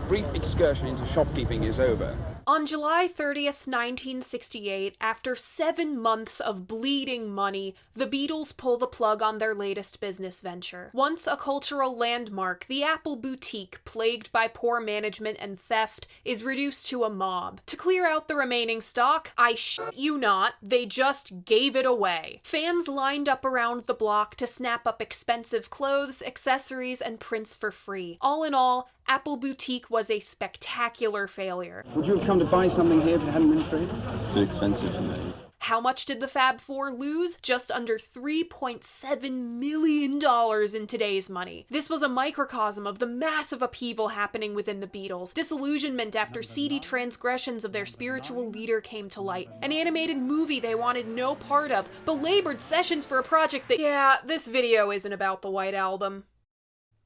brief excursion into shopkeeping is over. On July 30th, 1968, after 7 months of bleeding money, the Beatles pull the plug on their latest business venture. Once a cultural landmark, the Apple Boutique, plagued by poor management and theft, is reduced to a mob. To clear out the remaining stock, I shit you not, they just gave it away. Fans lined up around the block to snap up expensive clothes, accessories, and prints for free. All in all, Apple Boutique was a spectacular failure. Would you have come to buy something here if it hadn't been free? Too expensive for me. How much did the Fab Four lose? Just under $3.7 million in today's money. This was a microcosm of the massive upheaval happening within the Beatles. Disillusionment after seedy transgressions of their spiritual leader came to light. An animated movie they wanted no part of. Belabored sessions for a project that— yeah, this video isn't about the White Album.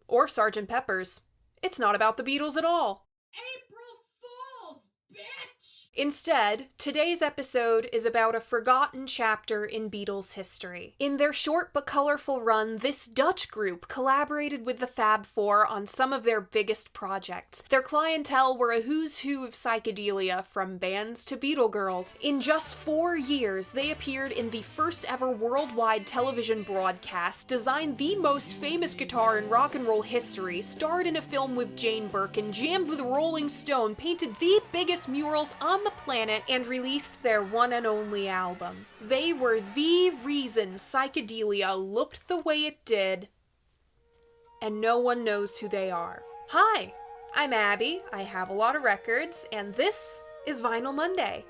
Or Sgt. Pepper's. It's not about the Beatles at all. April Fools, bitch! Instead, today's episode is about a forgotten chapter in Beatles history. In their short but colorful run, this Dutch group collaborated with the Fab Four on some of their biggest projects. Their clientele were a who's who of psychedelia, from bands to Beatle girls. In just 4 years, they appeared in the first ever worldwide television broadcast, designed the most famous guitar in rock and roll history, starred in a film with Jane Birkin, jammed with Rolling Stone, painted the biggest murals on the planet, and released their one and only album. They were the reason psychedelia looked the way it did, and no one knows who they are. Hi, I'm Abby, I have a lot of records, and this is Vinyl Monday.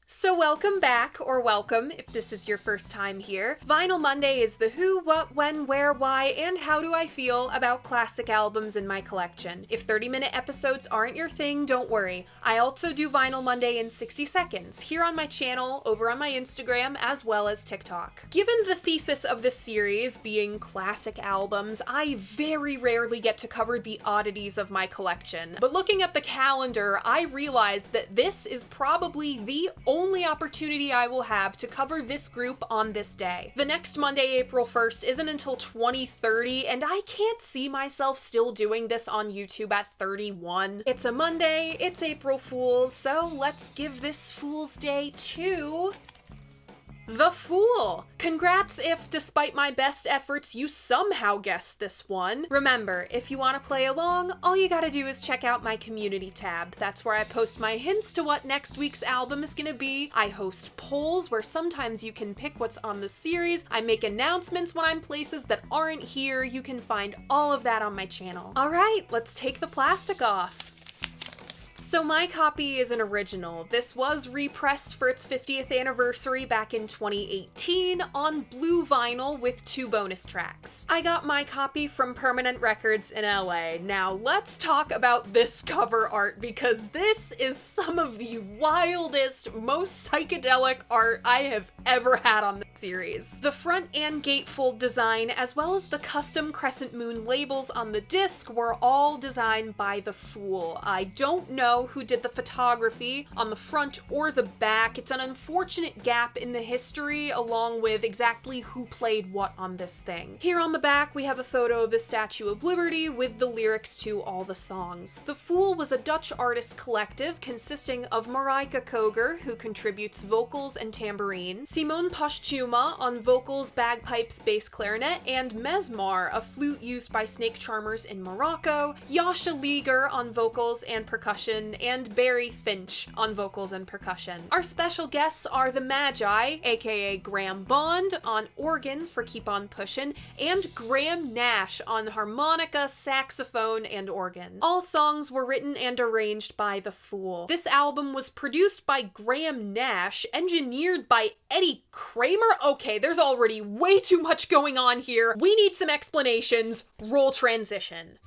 So welcome back, or welcome if this is your first time here. Vinyl Monday is the who, what, when, where, why, and how do I feel about classic albums in my collection. If 30-minute episodes aren't your thing, don't worry. I also do Vinyl Monday in 60 seconds, here on my channel, over on my Instagram, as well as TikTok. Given the thesis of this series being classic albums, I very rarely get to cover the oddities of my collection. But looking at the calendar, I realized that this is probably the only opportunity I will have to cover this group on this day. The next Monday, April 1st, isn't until 2030, and I can't see myself still doing this on YouTube at 31. It's a Monday, it's April Fool's, so let's give this Fool's Day to The Fool! Congrats if, despite my best efforts, you somehow guessed this one. Remember, if you want to play along, all you gotta do is check out my community tab. That's where I post my hints to what next week's album is gonna be. I host polls where sometimes you can pick what's on the series. I make announcements when I'm places that aren't here. You can find all of that on my channel. Alright, let's take the plastic off. So my copy is an original. This was repressed for its 50th anniversary back in 2018 on blue vinyl with 2 bonus tracks. I got my copy from Permanent Records in LA. Now let's talk about this cover art, because this is some of the wildest, most psychedelic art I have ever had on the series. The front and gatefold design, as well as the custom crescent moon labels on the disc, were all designed by The Fool. I don't know who did the photography on the front or the back. It's an unfortunate gap in the history, along with exactly who played what on this thing. Here on the back, we have a photo of the Statue of Liberty with the lyrics to all the songs. The Fool was a Dutch artist collective consisting of Marijke Koger, who contributes vocals and tambourine, Simone Postuma on vocals, bagpipes, bass clarinet, and Mesmar, a flute used by snake charmers in Morocco, Jascha Lieger on vocals and percussion, and Barry Finch on vocals and percussion. Our special guests are the Magi, aka Graham Bond on organ for Keep On Pushin', and Graham Nash on harmonica, saxophone, and organ. All songs were written and arranged by The Fool. This album was produced by Graham Nash, engineered by Eddie Kramer? Okay, there's already way too much going on here. We need some explanations. Roll transition.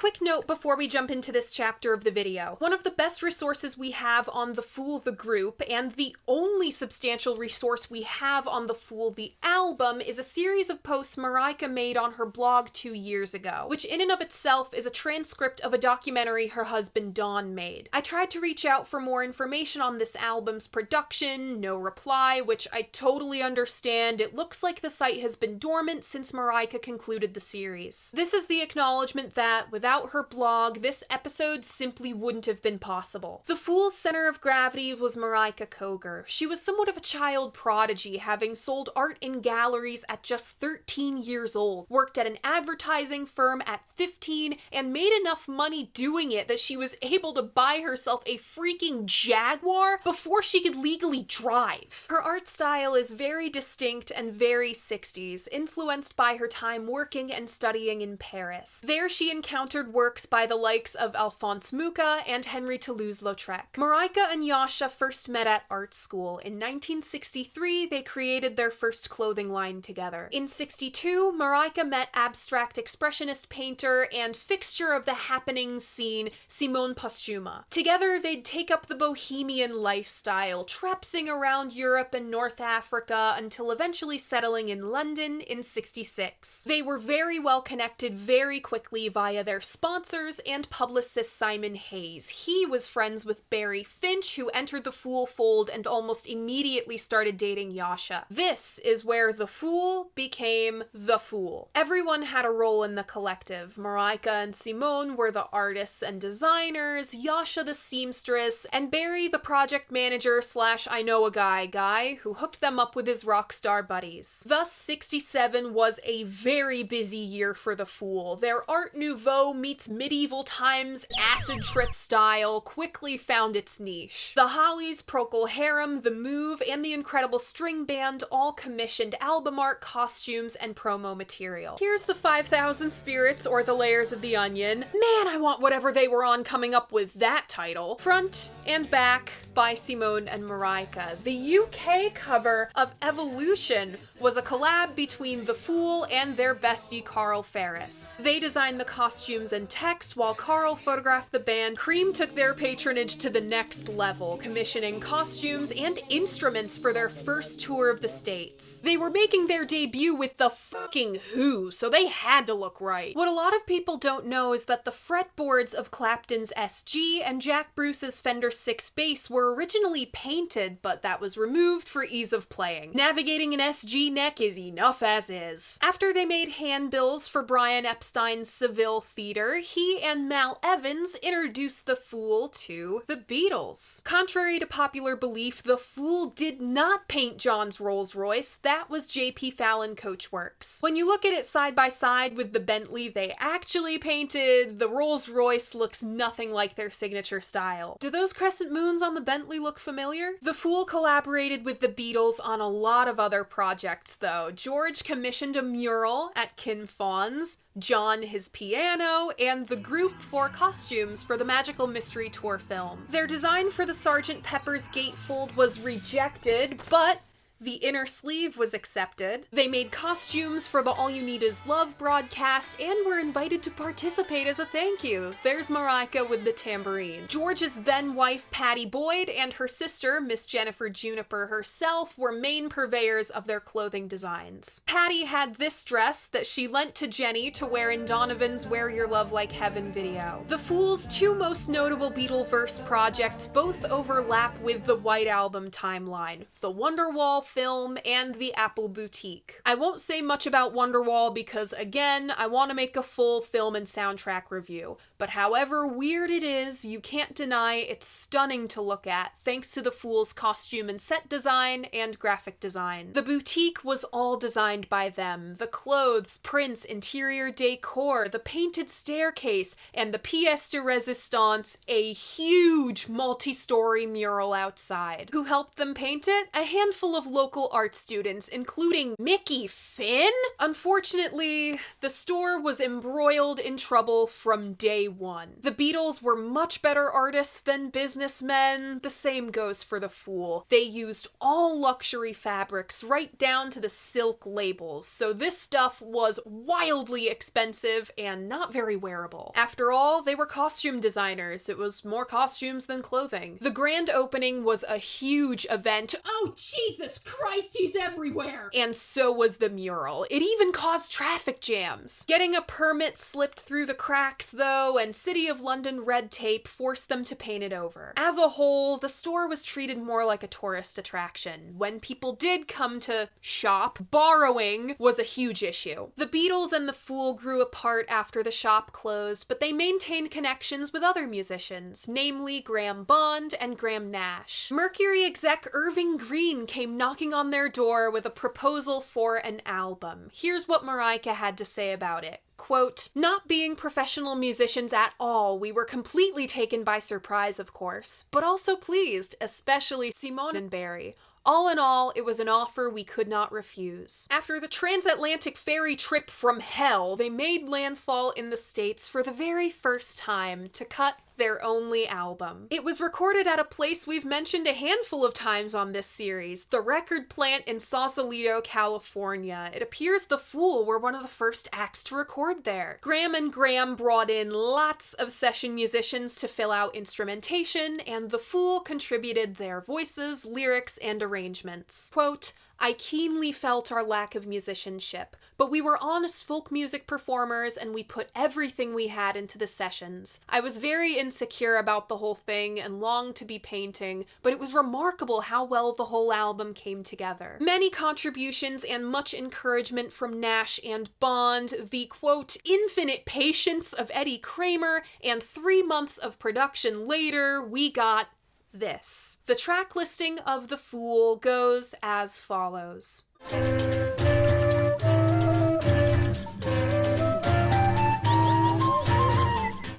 quick note before we jump into this chapter of the video. One of the best resources we have on the Fool the group, and the only substantial resource we have on the Fool the album, is a series of posts Marika made on her blog 2 years ago, which in and of itself is a transcript of a documentary her husband Don made. I tried to reach out for more information on this album's production, no reply, which I totally understand. It looks like the site has been dormant since Marika concluded the series. This is the acknowledgement that, without her blog, this episode simply wouldn't have been possible. The Fool's center of gravity was Marika Koger. She was somewhat of a child prodigy, having sold art in galleries at just 13 years old, worked at an advertising firm at 15, and made enough money doing it that she was able to buy herself a freaking Jaguar before she could legally drive. Her art style is very distinct and very 60s, influenced by her time working and studying in Paris. There she encountered works by the likes of Alphonse Mucha and Henry Toulouse-Lautrec. Marika and Yasha first met at art school. In 1963, they created their first clothing line together. In 62, Marika met abstract expressionist painter and fixture of the happenings scene, Simone Postuma. Together, they'd take up the bohemian lifestyle, trapsing around Europe and North Africa until eventually settling in London in 66. They were very well connected very quickly via their sponsors and publicist Simon Hayes. He was friends with Barry Finch, who entered the Fool fold and almost immediately started dating Yasha. This is where the Fool became the Fool. Everyone had a role in the collective. Marika and Simone were the artists and designers, Yasha the seamstress, and Barry the project manager slash I know a guy who hooked them up with his rock star buddies. Thus, 67 was a very busy year for the Fool. Their Art Nouveau meets medieval times acid trip style quickly found its niche. The Hollies, Procol Harum, The Move, and the Incredible String Band all commissioned album art, costumes, and promo material. Here's the 5,000 Spirits or The Layers of the Onion. Man, I want whatever they were on coming up with that title. Front and Back by Simone and Marika. The UK cover of Evolution was a collab between The Fool and their bestie Karl Ferris. They designed the costumes and text while Karl photographed the band. Cream took their patronage to the next level, commissioning costumes and instruments for their first tour of the States. They were making their debut with the fucking Who, so they had to look right. What a lot of people don't know is that the fretboards of Clapton's SG and Jack Bruce's Fender 6 bass were originally painted, but that was removed for ease of playing. Navigating an SG neck is enough as is. After they made handbills for Brian Epstein's Seville Theater, he and Mal Evans introduced the Fool to the Beatles. Contrary to popular belief, the Fool did not paint John's Rolls Royce. That was J.P. Fallon Coachworks. When you look at it side by side with the Bentley they actually painted, the Rolls Royce looks nothing like their signature style. Do those crescent moons on the Bentley look familiar? The Fool collaborated with the Beatles on a lot of other projects though. George commissioned a mural at Kin Fawns, John his piano, and the group for costumes for the Magical Mystery Tour film. Their design for the Sgt. Pepper's gatefold was rejected, but the inner sleeve was accepted. They made costumes for the All You Need Is Love broadcast and were invited to participate as a thank you. There's Marika with the tambourine. George's then wife Patty Boyd and her sister, Miss Jennifer Juniper herself, were main purveyors of their clothing designs. Patty had this dress that she lent to Jenny to wear in Donovan's Wear Your Love Like Heaven video. The Fool's two most notable Beatleverse projects both overlap with the White Album timeline: the Wonderwall film and the Apple Boutique. I won't say much about Wonderwall because, again, I want to make a full film and soundtrack review, but however weird it is, you can't deny it's stunning to look at thanks to the Fool's costume and set design and graphic design. The boutique was all designed by them. The clothes, prints, interior decor, the painted staircase, and the pièce de résistance, a huge multi-story mural outside. Who helped them paint it? A handful of local art students, including Mickey Finn. Unfortunately, the store was embroiled in trouble from day one. The Beatles were much better artists than businessmen. The same goes for the Fool. They used all luxury fabrics right down to the silk labels, so this stuff was wildly expensive and not very wearable. After all, they were costume designers. It was more costumes than clothing. The grand opening was a huge event. Oh, Jesus Christ, he's everywhere! And so was the mural. It even caused traffic jams. Getting a permit slipped through the cracks, though, and City of London red tape forced them to paint it over. As a whole, the store was treated more like a tourist attraction. When people did come to shop, borrowing was a huge issue. The Beatles and the Fool grew apart after the shop closed, but they maintained connections with other musicians, namely Graham Bond and Graham Nash. Mercury exec Irving Green came knocking on their door with a proposal for an album. Here's what Marika had to say about it. Quote, "Not being professional musicians at all, we were completely taken by surprise, of course, but also pleased, especially Simone and Barry. All in all, it was an offer we could not refuse." After the transatlantic ferry trip from hell, they made landfall in the States for the very first time to cut their only album. It was recorded at a place we've mentioned a handful of times on this series, the record plant in Sausalito, California. It appears the Fool were one of the first acts to record there. Graham and Graham brought in lots of session musicians to fill out instrumentation, and the Fool contributed their voices, lyrics, and arrangements. Quote, "I keenly felt our lack of musicianship, but we were honest folk music performers and we put everything we had into the sessions. I was very insecure about the whole thing and longed to be painting, but it was remarkable how well the whole album came together. Many contributions and much encouragement from Nash and Bond, the quote, infinite patience of Eddie Kramer, and 3 months of production later, we got this." The track listing of The Fool goes as follows.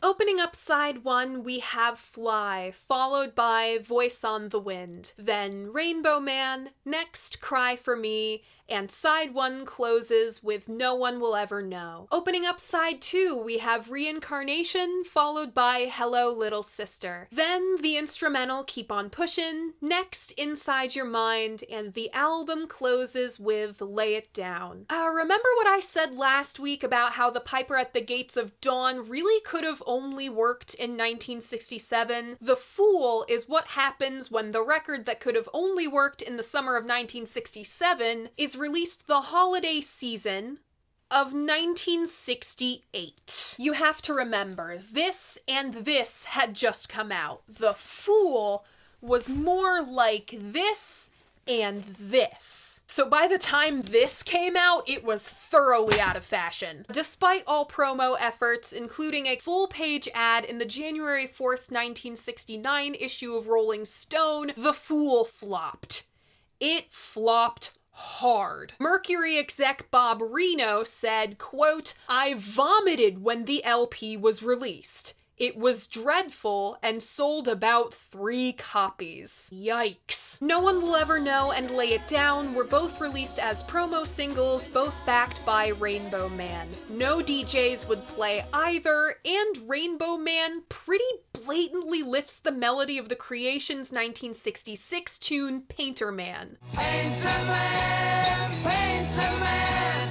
Opening up side 1, we have Fly, followed by Voice on the Wind, then Rainbow Man, next Cry for Me, and side 1 closes with No One Will Ever Know. Opening up side 2, we have Reincarnation, followed by Hello Little Sister. Then the instrumental Keep on Pushin', next Inside Your Mind, and the album closes with Lay It Down. Remember what I said last week about how The Piper at the Gates of Dawn really could have only worked in 1967? The Fool is what happens when the record that could have only worked in the summer of 1967 is released the holiday season of 1968. You have to remember, this and this had just come out. The Fool was more like this and this. So by the time this came out, it was thoroughly out of fashion. Despite all promo efforts, including a full-page ad in the January 4th, 1969 issue of Rolling Stone, The Fool flopped. It flopped hard. Mercury exec Bob Reno said, quote, "I vomited when the LP was released. It was dreadful and sold about 3 copies. Yikes." No One Will Ever Know and Lay It Down were both released as promo singles, both backed by Rainbow Man. No DJs would play either, and Rainbow Man pretty blatantly lifts the melody of the Creation's 1966 tune, Painter Man. Painter Man, Painter Man,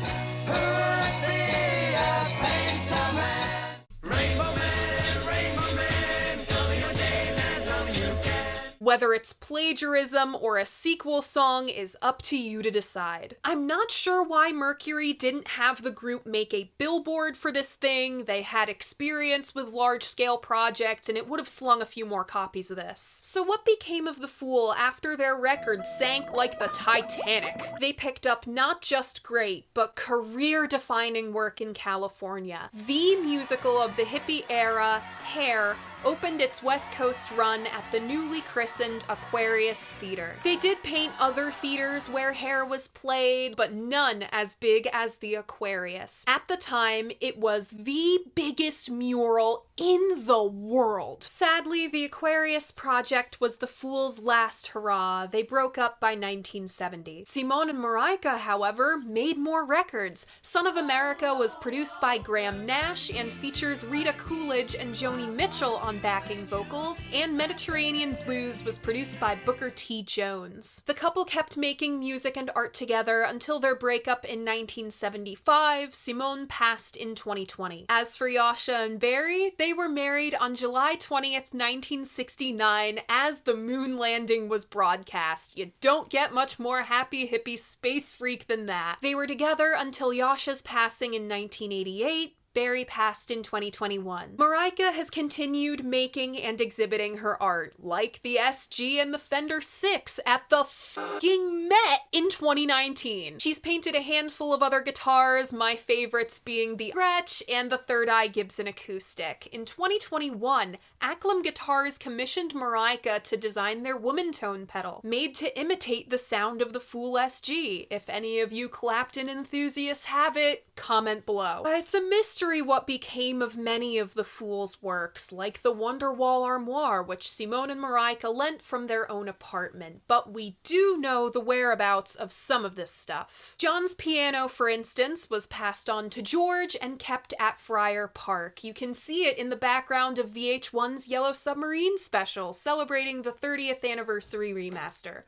who would be a painter man? Rainbow Man, Rainbow Man, color your days as long as you can. Whether it's plagiarism or a sequel song is up to you to decide. I'm not sure why Mercury didn't have the group make a billboard for this thing. They had experience with large-scale projects, and it would have slung a few more copies of this. So what became of The Fool after their record sank like the Titanic? They picked up not just great, but career-defining work in California. The musical of the hippie era, Hair, opened its West Coast run at the newly christened christened Aquarius Theater. They did paint other theaters where hair was played, but none as big as the Aquarius. At the time, it was the biggest mural in the world. Sadly, the Aquarius project was the Fool's last hurrah. They broke up by 1970. Simone and Marika, however, made more records. Son of America was produced by Graham Nash and features Rita Coolidge and Joni Mitchell on backing vocals, and Mediterranean Blues was produced by Booker T. Jones. The couple kept making music and art together until their breakup in 1975. Simone passed in 2020. As for Yasha and Barry, they were married on July 20th, 1969, as the moon landing was broadcast. You don't get much more happy hippie space freak than that. They were together until Yasha's passing in 1988. Barry passed in 2021. Marika has continued making and exhibiting her art, like the SG and the Fender 6 at the f***ing Met in 2019. She's painted a handful of other guitars, my favorites being the Gretsch and the Third Eye Gibson Acoustic. In 2021, Acklam Guitars commissioned Marika to design their woman tone pedal, made to imitate the sound of the Fool SG. If any of you Clapton enthusiasts have it, comment below. It's a mystery what became of many of the Fool's works, like the Wonderwall armoire, which Simone and Marika lent from their own apartment, but we do know the whereabouts of some of this stuff. John's piano, for instance, was passed on to George and kept at Friar Park. You can see it in the background of VH1's Yellow Submarine special, celebrating the 30th anniversary remaster.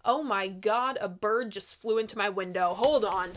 Oh my god, a bird just flew into my window. Hold on.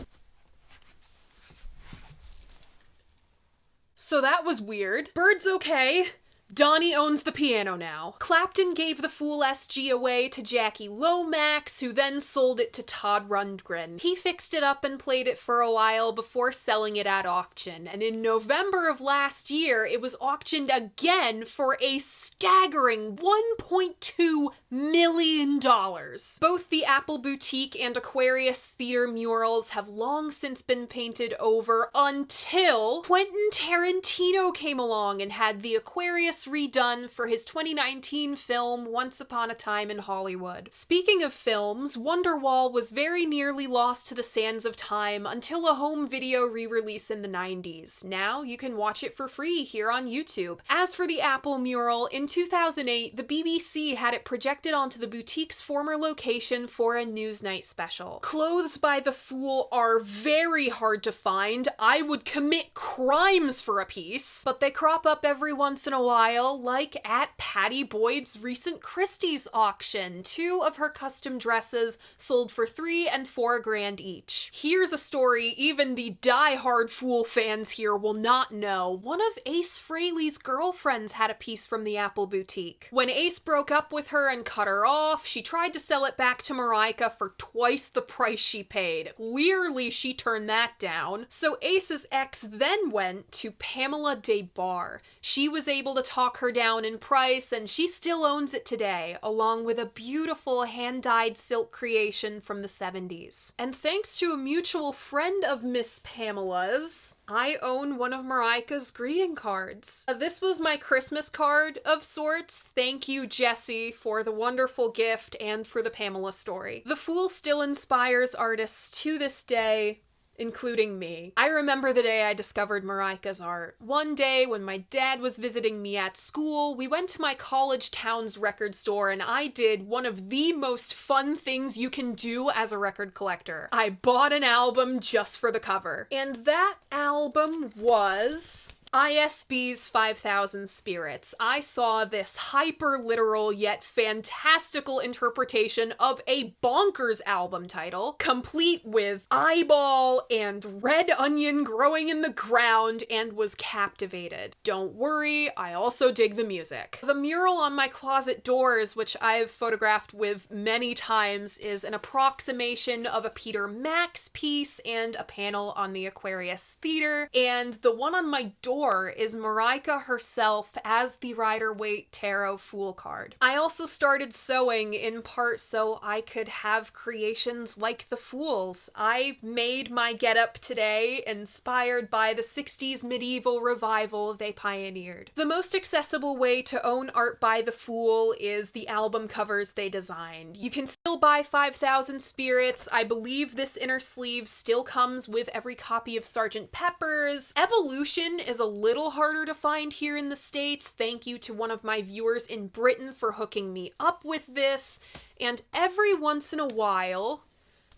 So that was weird. Bird's okay. Donnie owns the piano now. Clapton gave the Fool SG away to Jackie Lomax, who then sold it to Todd Rundgren. He fixed it up and played it for a while before selling it at auction, and in November of last year, it was auctioned again for a staggering $1.2 million. Both the Apple Boutique and Aquarius Theater murals have long since been painted over until Quentin Tarantino came along and had the Aquarius redone for his 2019 film Once Upon a Time in Hollywood. Speaking of films, Wonderwall was very nearly lost to the sands of time until a home video re-release in the 90s. Now you can watch it for free here on YouTube. As for the Apple mural, in 2008, the BBC had it projected onto the boutique's former location for a Newsnight special. Clothes by the Fool are very hard to find. I would commit crimes for a piece, but they crop up every once in a while, like at Patty Boyd's recent Christie's auction. 2 of her custom dresses sold for $3 and $4 grand each. Here's a story even the die-hard Fool fans here will not know. One of Ace Frehley's girlfriends had a piece from the Apple Boutique. When Ace broke up with her and cut her off, she tried to sell it back to Marika for twice the price she paid. Clearly she turned that down. So Ace's ex then went to Pamela Des Barres. She was able to talk her down in price, and she still owns it today, along with a beautiful hand-dyed silk creation from the 70s. And thanks to a mutual friend of Miss Pamela's, I own one of Marika's greeting cards. This was my Christmas card of sorts. Thank you, Jessie, for the wonderful gift and for the Pamela story. The Fool still inspires artists to this day, including me. I remember the day I discovered Marika's art. One day, when my dad was visiting me at school, we went to my college town's record store and I did one of the most fun things you can do as a record collector. I bought an album just for the cover. And that album was ISB's 5,000 Spirits. I saw this hyper-literal yet fantastical interpretation of a bonkers album title, complete with eyeball and red onion growing in the ground, and was captivated. Don't worry, I also dig the music. The mural on my closet doors, which I've photographed with many times, is an approximation of a Peter Max piece and a panel on the Aquarius Theater, and the one on my door 4 is Marika herself as the Rider-Waite Tarot Fool card. I also started sewing in part so I could have creations like the Fools. I made my getup today inspired by the 60s medieval revival they pioneered. The most accessible way to own art by the Fool is the album covers they designed. You can still buy 5,000 Spirits. I believe this inner sleeve still comes with every copy of Sgt. Pepper's. Evolution is a little harder to find here in the States. Thank you to one of my viewers in Britain for hooking me up with this. And every once in a while,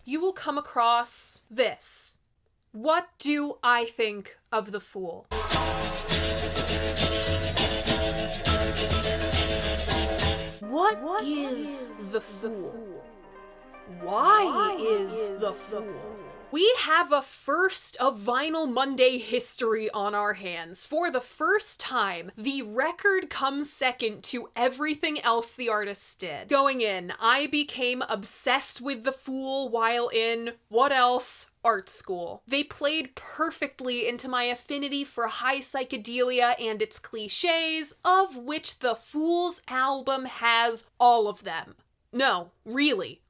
you will come across this. What do I think of the Fool? What is the Fool? Why is the Fool? We have a first of Vinyl Monday history on our hands. For the first time, the record comes second to everything else the artists did. Going in, I became obsessed with the Fool while in, what else? Art school. They played perfectly into my affinity for high psychedelia and its cliches, of which the Fool's album has all of them. No, really.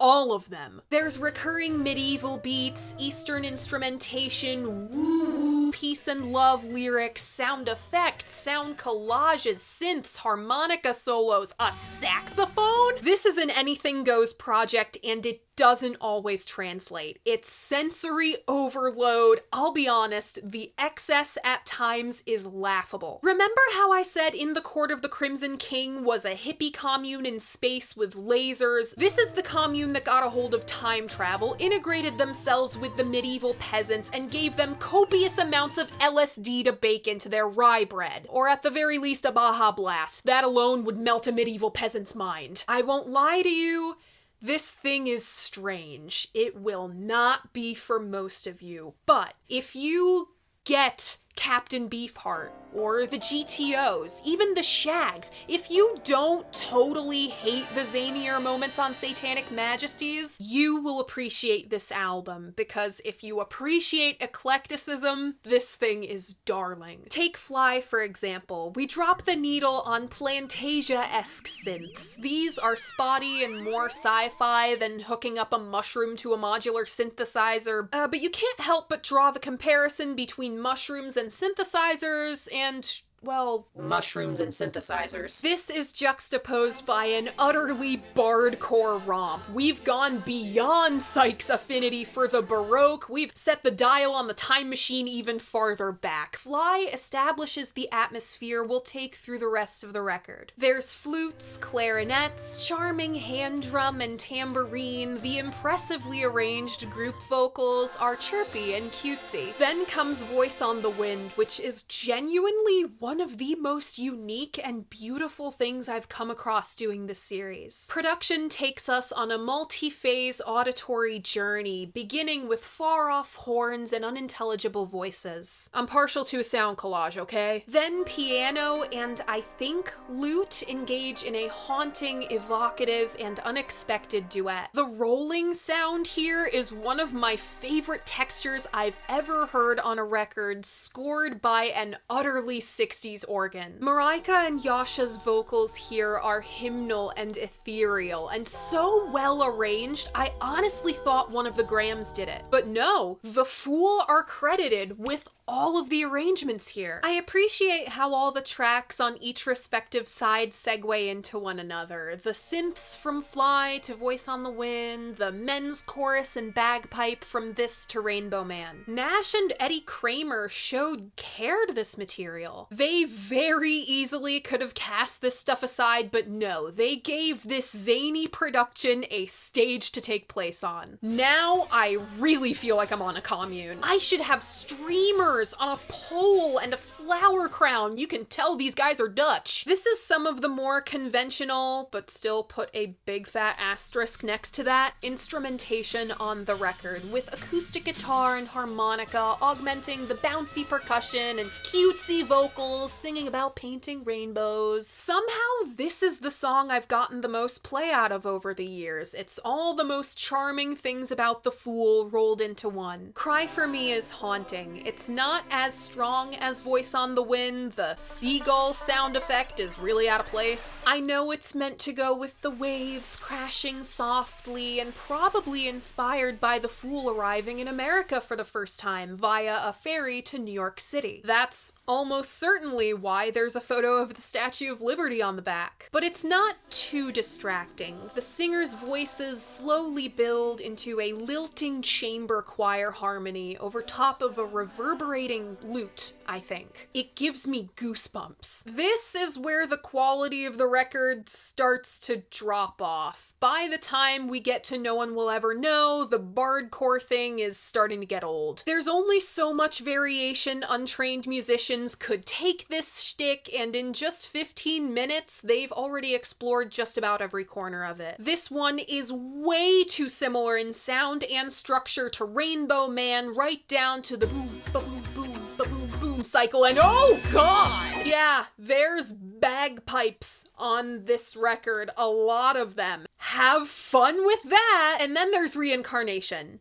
All of them. There's recurring medieval beats, Eastern instrumentation, woo, peace and love lyrics, sound effects, sound collages, synths, harmonica solos, a saxophone? This is an anything goes project and it doesn't always translate. It's sensory overload. I'll be honest, the excess at times is laughable. Remember how I said In the Court of the Crimson King was a hippie commune in space with lasers? This is the commune that got a hold of time travel, integrated themselves with the medieval peasants, and gave them copious amounts of LSD to bake into their rye bread. Or at the very least a Baja Blast. That alone would melt a medieval peasant's mind. I won't lie to you, this thing is strange. It will not be for most of you. But if you get Captain Beefheart, or the GTOs, even the Shags, if you don't totally hate the zanier moments on Satanic Majesties, you will appreciate this album, because if you appreciate eclecticism, this thing is darling. Take Fly, for example. We drop the needle on Plantasia-esque synths. These are spotty and more sci-fi than hooking up a mushroom to a modular synthesizer, but you can't help but draw the comparison between mushrooms and synthesizers and, well, mushrooms and synthesizers. This is juxtaposed by an utterly bardcore romp. We've gone beyond Sykes' affinity for the Baroque. We've set the dial on the time machine even farther back. Fly establishes the atmosphere we'll take through the rest of the record. There's flutes, clarinets, charming hand drum and tambourine. The impressively arranged group vocals are chirpy and cutesy. Then comes Voice on the Wind, which is genuinely one of the most unique and beautiful things I've come across doing this series. Production takes us on a multi-phase auditory journey, beginning with far-off horns and unintelligible voices. I'm partial to a sound collage, okay? Then piano and, I think, lute engage in a haunting, evocative, and unexpected duet. The rolling sound here is one of my favorite textures I've ever heard on a record, scored by an utterly 60s organ. Marika and Yasha's vocals here are hymnal and ethereal, and so well arranged, I honestly thought one of the Grahams did it. But no, the Fool are credited with all of the arrangements here. I appreciate how all the tracks on each respective side segue into one another. The synths from Fly to Voice on the Wind, the men's chorus and bagpipe from this to Rainbow Man. Nash and Eddie Kramer showed care to this material. They very easily could have cast this stuff aside, but no, they gave this zany production a stage to take place on. Now I really feel like I'm on a commune. I should have streamers on a pole and a flower crown. You can tell these guys are Dutch. This is some of the more conventional, but still put a big fat asterisk next to that, instrumentation on the record, with acoustic guitar and harmonica augmenting the bouncy percussion and cutesy vocals singing about painting rainbows. Somehow this is the song I've gotten the most play out of over the years. It's all the most charming things about the Fool rolled into one. Cry for Me is haunting. It's not not as strong as Voice on the Wind. The seagull sound effect is really out of place. I know it's meant to go with the waves crashing softly and probably inspired by the Fool arriving in America for the first time via a ferry to New York City. That's almost certainly why there's a photo of the Statue of Liberty on the back. But it's not too distracting. The singers' voices slowly build into a lilting chamber choir harmony over top of a reverberating lute, I think. It gives me goosebumps. This is where the quality of the record starts to drop off. By the time we get to No One Will Ever Know, the bardcore thing is starting to get old. There's only so much variation untrained musicians could take this shtick, and in just 15 minutes, they've already explored just about every corner of it. This one is way too similar in sound and structure to Rainbow Man, right down to the boom, ba-boom, boom, ba-boom, boom cycle, and oh god! Yeah, there's bagpipes on this record, a lot of them. Have fun with that! And then there's Reincarnation.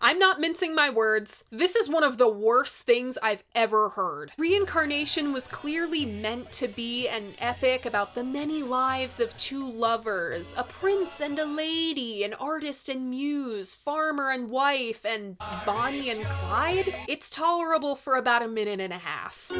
I'm not mincing my words. This is one of the worst things I've ever heard. Reincarnation was clearly meant to be an epic about the many lives of two lovers, a prince and a lady, an artist and muse, farmer and wife, and Bonnie and Clyde. It's tolerable for about a minute and a half.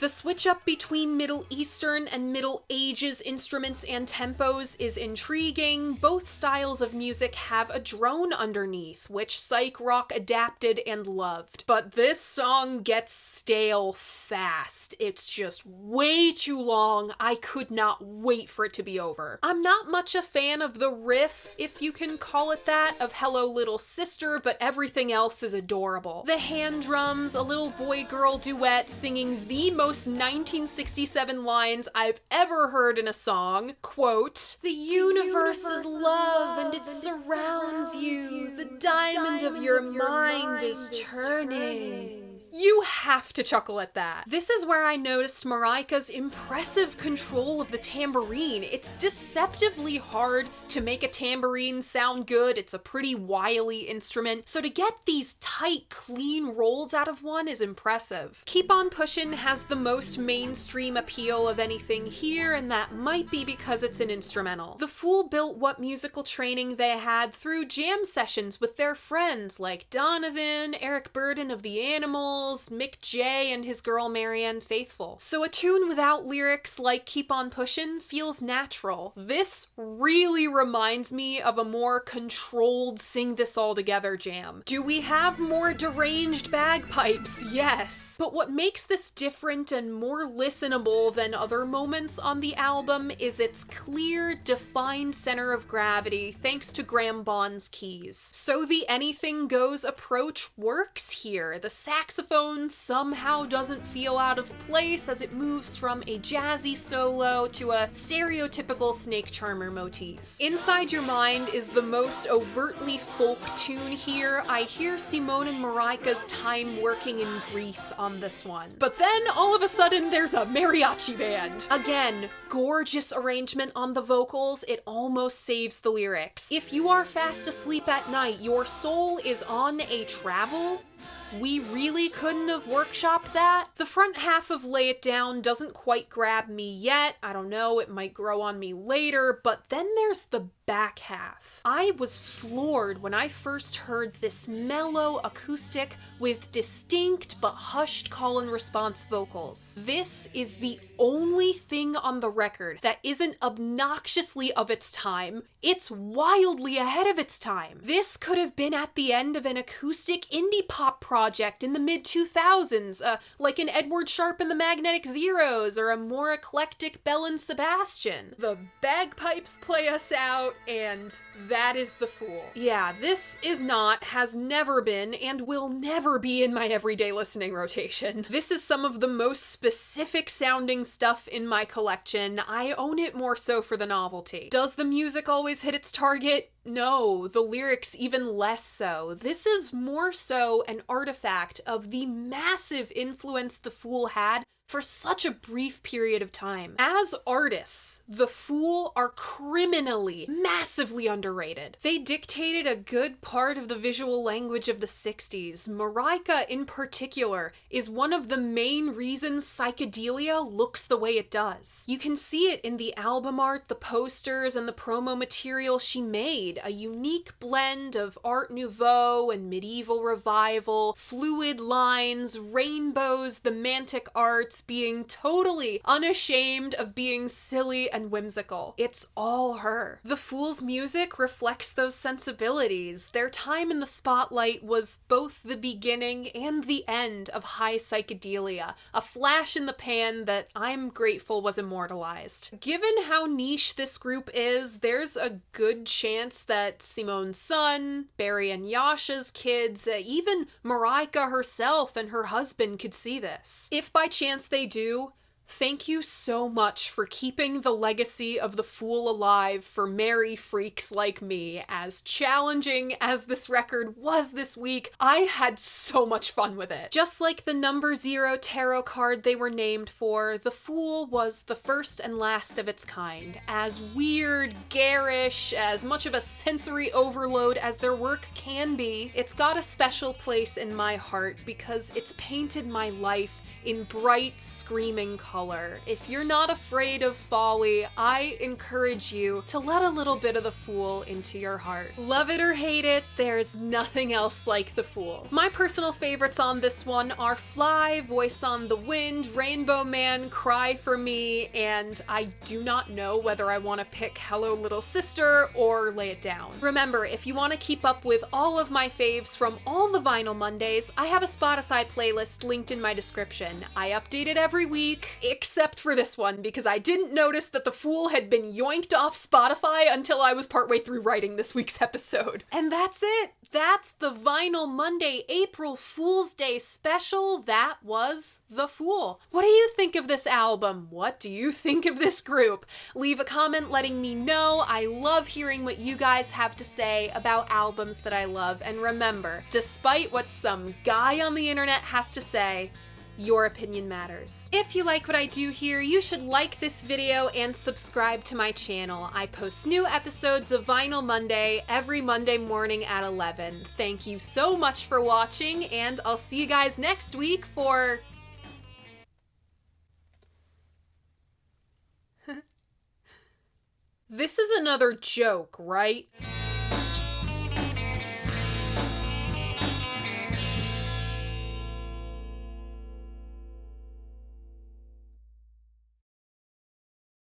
The switch up between Middle Eastern and Middle Ages instruments and tempos is intriguing. Both styles of music have a drone underneath, which psych rock adapted and loved. But this song gets stale fast. It's just way too long. I could not wait for it to be over. I'm not much a fan of the riff, if you can call it that, of Hello Little Sister, but everything else is adorable. The hand drums, a little boy-girl duet singing the most 1967 lines I've ever heard in a song. Quote, "The universe is love and it surrounds you. The diamond of your mind is turning." You have to chuckle at that. This is where I noticed Marika's impressive control of the tambourine. It's deceptively hard to make a tambourine sound good. It's a pretty wily instrument, so to get these tight, clean rolls out of one is impressive. Keep On Pushin' has the most mainstream appeal of anything here, and that might be because it's an instrumental. The Fool built what musical training they had through jam sessions with their friends like Donovan, Eric Burden of the Animals, Mick J, and his girl Marianne Faithfull. So a tune without lyrics like Keep On Pushin' feels natural. This really reminds me of a more controlled sing this all together jam. Do we have more deranged bagpipes? Yes. But what makes this different and more listenable than other moments on the album is its clear, defined center of gravity thanks to Graham Bond's keys. So the anything goes approach works here. The saxophone somehow doesn't feel out of place as it moves from a jazzy solo to a stereotypical Snake Charmer motif. Inside Your Mind is the most overtly folk tune here. I hear Simone and Marika's time working in Greece on this one. But then all of a sudden there's a mariachi band. Again, gorgeous arrangement on the vocals. It almost saves the lyrics. If you are fast asleep at night, your soul is on a travel. We really couldn't have workshopped that. The front half of Lay It Down doesn't quite grab me yet. I don't know, it might grow on me later, but then there's the back half. I was floored when I first heard this mellow acoustic with distinct but hushed call and response vocals. This is the only thing on the record that isn't obnoxiously of its time. It's wildly ahead of its time. This could have been at the end of an acoustic indie pop project in the mid-2000s, like an Edward Sharpe and the Magnetic Zeros, or a more eclectic Bell and Sebastian. The bagpipes play us out, and that is the Fool. Yeah, this is not, has never been, and will never be in my everyday listening rotation. This is some of the most specific sounding stuff in my collection. I own it more so for the novelty. Does the music always hit its target? No, the lyrics even less so. This is more so an artifact of the massive influence the Fool had for such a brief period of time. As artists, the Fool are criminally, massively underrated. They dictated a good part of the visual language of the 60s. Marika, in particular, is one of the main reasons psychedelia looks the way it does. You can see it in the album art, the posters, and the promo material she made. A unique blend of Art Nouveau and medieval revival, fluid lines, rainbows, the mantic arts, being totally unashamed of being silly and whimsical. It's all her. The Fool's music reflects those sensibilities. Their time in the spotlight was both the beginning and the end of high psychedelia, a flash in the pan that I'm grateful was immortalized. Given how niche this group is, there's a good chance that Simone's son, Barry and Yasha's kids, even Marika herself and her husband could see this. If by chance they do, thank you so much for keeping the legacy of the Fool alive for merry freaks like me. As challenging as this record was this week, I had so much fun with it. Just like the number 0 tarot card they were named for, the Fool was the first and last of its kind. As weird, garish, as much of a sensory overload as their work can be, it's got a special place in my heart because it's painted my life in bright, screaming color. If you're not afraid of folly, I encourage you to let a little bit of the Fool into your heart. Love it or hate it, there's nothing else like the Fool. My personal favorites on this one are Fly, Voice on the Wind, Rainbow Man, Cry for Me, and I do not know whether I want to pick Hello Little Sister or Lay It Down. Remember, if you want to keep up with all of my faves from all the Vinyl Mondays, I have a Spotify playlist linked in my description. I update it every week, except for this one, because I didn't notice that the Fool had been yoinked off Spotify until I was partway through writing this week's episode. And that's it! That's the Vinyl Monday April Fool's Day special. That was The Fool. What do you think of this album? What do you think of this group? Leave a comment letting me know. I love hearing what you guys have to say about albums that I love. And remember, despite what some guy on the internet has to say, your opinion matters. If you like what I do here, you should like this video and subscribe to my channel. I post new episodes of Vinyl Monday every Monday morning at 11. Thank you so much for watching, and I'll see you guys next week for... This is another joke, right?